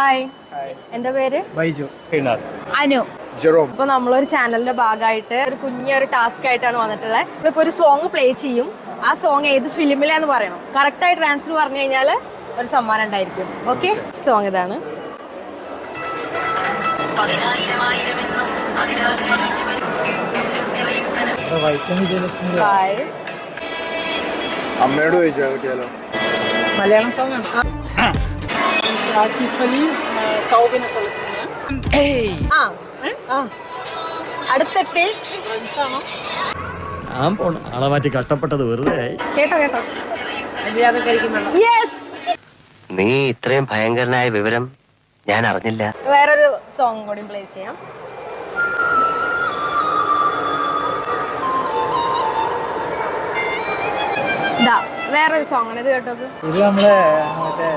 Hi, എന്റെ പേര് Baiju. Anu. Jerome. അപ്പൊ നമ്മളൊരു ചാനലിന്റെ ഭാഗമായിട്ട് ഒരു കുഞ്ഞൊരു ടാസ്ക് ആയിട്ടാണ് വന്നിട്ടുള്ളത്. ഇപ്പൊ ഒരു സോങ് പ്ലേ ചെയ്യും. ആ സോങ് ഏത് ഫിലിമിലാന്ന് പറയണം. കറക്റ്റ് ആയിട്ട് ആൻസർ പറഞ്ഞു കഴിഞ്ഞാൽ ഒരു സമ്മാനം ഉണ്ടായിരിക്കും. ഓക്കെ, സോങ് ഇതാണ്. ഹായ്. അമ്മയോട് ചോദിച്ചാൽ കിട്ടിയാലോ? മലയാളം സോങ് ആണ്. അടുത്തെത്തി. ആളെ മാറ്റി കഷ്ടപ്പെട്ടത് വെറുതെ ആയി. കേട്ടോ കേട്ടോ. യെസ്. നീ ഇത്രയും ഭയങ്കരനായ വിവരം ഞാൻ അറിഞ്ഞില്ല. വേറൊരു സോങ് കൂടി പ്ലേ ചെയ്യാം. വേറൊരു സോങ് ആണ്, ഇത് കേട്ടോ. ഇത് നമ്മളെ മറ്റേ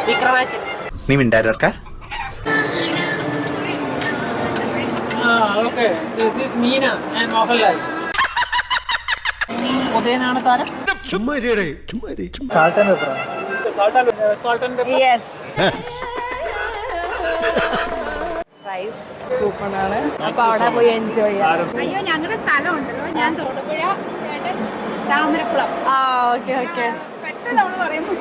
വിക്രമാദിത്യൻ. നീ മിണ്ടായിരുക്ക. Okay, this is Meena and Mohanlal. ഉദയനാണ് താരം. സാൾട്ട് ആൻഡ് പെപ്പറാണ്. Salt and pepper. Yes. Prize coupon ആണ്. അപ്പൊ അവിടെ പോയി എൻജോയ് ചെയ്യാം. അയ്യോ, ഞങ്ങളുടെ സ്ഥലം ഉണ്ടല്ലോ, ഞാൻ തൊടുപുഴ, ചേട്ടൻ താമരക്കുളം. Okay okay. പെട്ടെന്ന് നമ്മള് പറയുമ്പോ